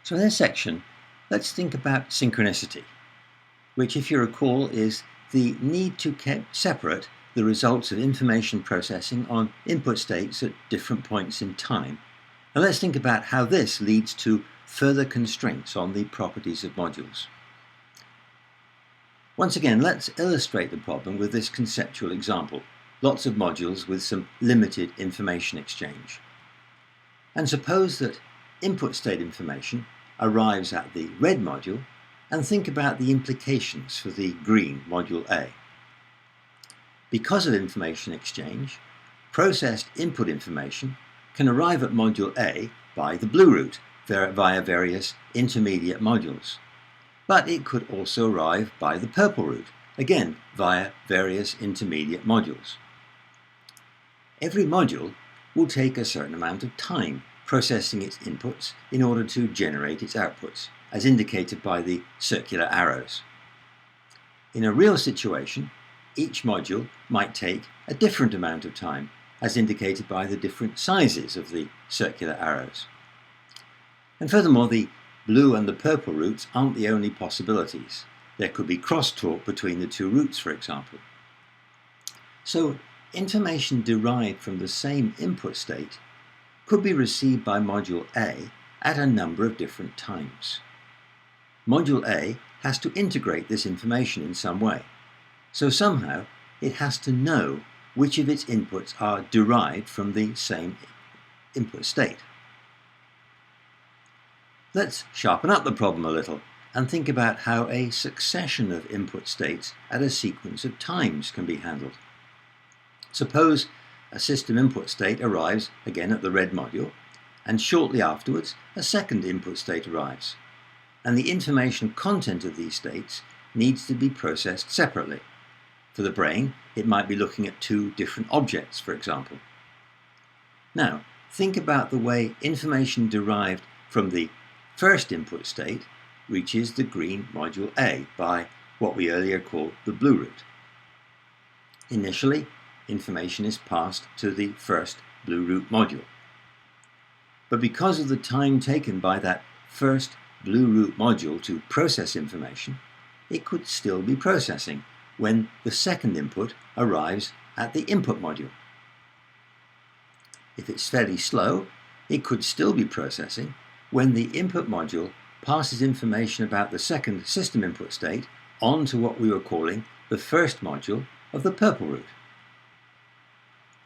So in this section, let's think about synchronicity, which, if you recall, is the need to keep separate the results of information processing on input states at different points in time. And let's think about how this leads to further constraints on the properties of modules. Once again, let's illustrate the problem with this conceptual example. Lots of modules with some limited information exchange. And suppose that input state information arrives at the red module, and think about the implications for the green module A. Because of information exchange, processed input information can arrive at module A by the blue route via various intermediate modules. But it could also arrive by the purple route, again via various intermediate modules. Every module will take a certain amount of time processing its inputs in order to generate its outputs, as indicated by the circular arrows. In a real situation, each module might take a different amount of time, as indicated by the different sizes of the circular arrows. And furthermore, the blue and the purple routes aren't the only possibilities. There could be crosstalk between the two routes, for example. So, information derived from the same input state could be received by module A at a number of different times. Module A has to integrate this information in some way, so somehow it has to know which of its inputs are derived from the same input state. Let's sharpen up the problem a little and think about how a succession of input states at a sequence of times can be handled. Suppose a system input state arrives again at the red module, and shortly afterwards a second input state arrives, and the information content of these states needs to be processed separately. For the brain, it might be looking at two different objects, for example. Now, think about the way information derived from the first input state reaches the green module A by what we earlier called the blue route. Initially, information is passed to the first blue route module. But because of the time taken by that first blue route module to process information, it could still be processing when the second input arrives at the input module. If it's fairly slow, it could still be processing when the input module passes information about the second system input state on to what we were calling the first module of the purple route.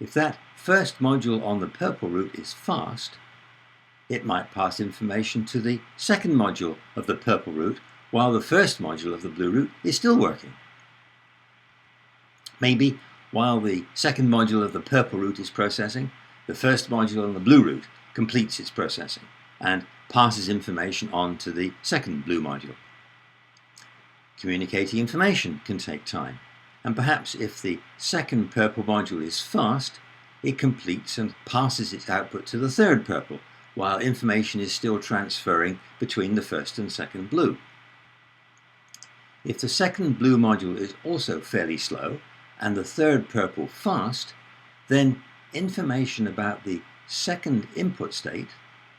If that first module on the purple route is fast, it might pass information to the second module of the purple route while the first module of the blue route is still working. Maybe while the second module of the purple route is processing, the first module on the blue route completes its processing and passes information on to the second blue module. Communicating information can take time, and perhaps if the second purple module is fast, it completes and passes its output to the third purple, while information is still transferring between the first and second blue. If the second blue module is also fairly slow, and the third purple fast, then information about the second input state,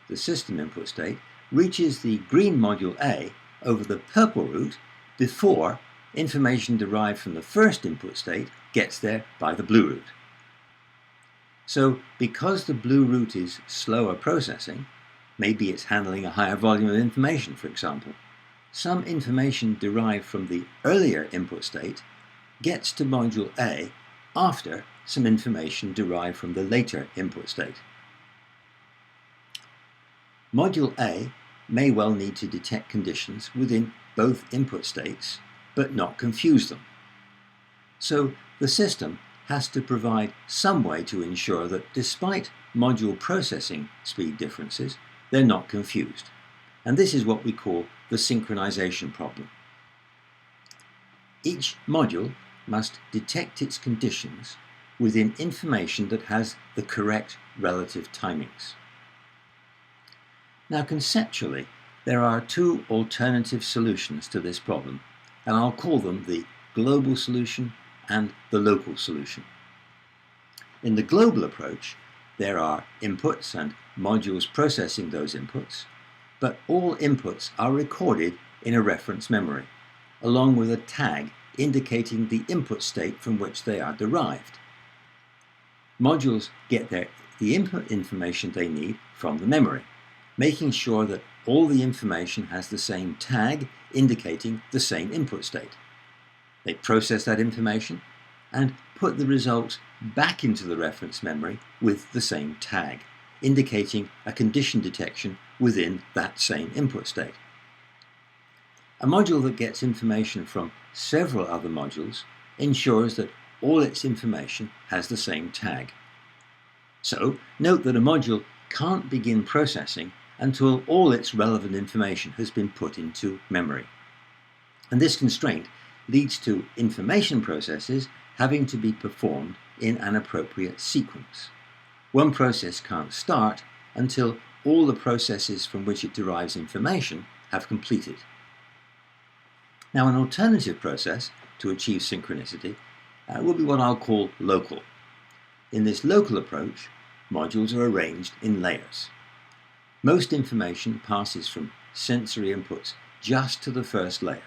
the system input state, reaches the green module A over the purple route before information derived from the first input state gets there by the blue route. So, because the blue route is slower processing, maybe it's handling a higher volume of information, for example, some information derived from the earlier input state gets to module A after some information derived from the later input state. Module A may well need to detect conditions within both input states, but not confuse them. So the system has to provide some way to ensure that despite module processing speed differences, they're not confused. And this is what we call the synchronization problem. Each module must detect its conditions within information that has the correct relative timings. Now, conceptually, there are two alternative solutions to this problem, and I'll call them the global solution and the local solution. In the global approach, there are inputs and modules processing those inputs, but all inputs are recorded in a reference memory, along with a tag indicating the input state from which they are derived. Modules get the input information they need from the memory, making sure that all the information has the same tag indicating the same input state. They process that information and put the results back into the reference memory with the same tag, indicating a condition detection within that same input state. A module that gets information from several other modules ensures that all its information has the same tag. So, note that a module can't begin processing until all its relevant information has been put into memory. And this constraint leads to information processes having to be performed in an appropriate sequence. One process can't start until all the processes from which it derives information have completed. Now, an alternative process to achieve synchronicity will be what I'll call local. In this local approach, modules are arranged in layers. Most information passes from sensory inputs just to the first layer.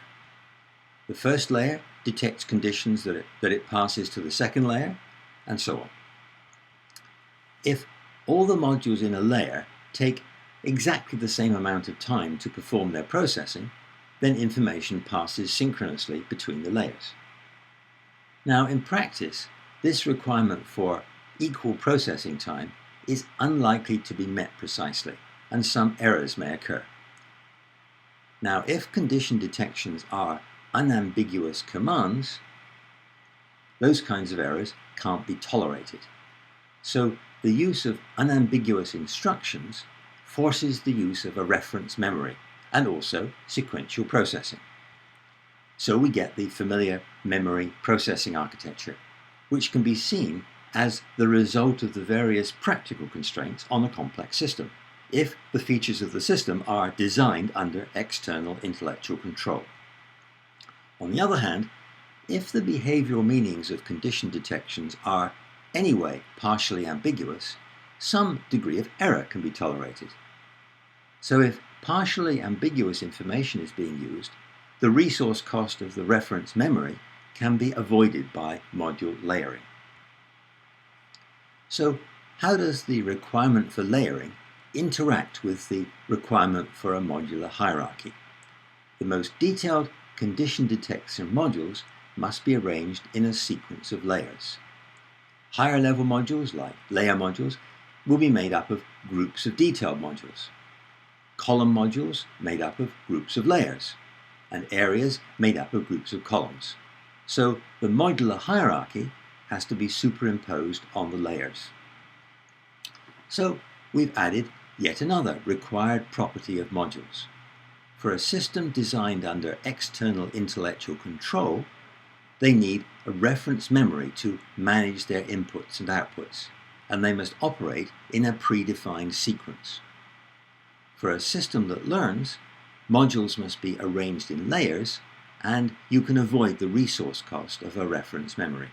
The first layer detects conditions that it passes to the second layer, and so on. If all the modules in a layer take exactly the same amount of time to perform their processing, then information passes synchronously between the layers. Now, in practice, this requirement for equal processing time is unlikely to be met precisely, and some errors may occur. Now, if condition detections are unambiguous commands, those kinds of errors can't be tolerated. So the use of unambiguous instructions forces the use of a reference memory and also sequential processing. So we get the familiar memory processing architecture, which can be seen as the result of the various practical constraints on a complex system, if the features of the system are designed under external intellectual control. On the other hand, if the behavioral meanings of condition detections are anyway partially ambiguous, some degree of error can be tolerated. So if partially ambiguous information is being used, the resource cost of the reference memory can be avoided by module layering. So how does the requirement for layering interact with the requirement for a modular hierarchy? The most detailed condition detection modules must be arranged in a sequence of layers. Higher level modules, like layer modules, will be made up of groups of detailed modules, column modules made up of groups of layers, and areas made up of groups of columns. So the modular hierarchy has to be superimposed on the layers. So we've added yet another required property of modules. For a system designed under external intellectual control, they need a reference memory to manage their inputs and outputs, and they must operate in a predefined sequence. For a system that learns, modules must be arranged in layers, and you can avoid the resource cost of a reference memory.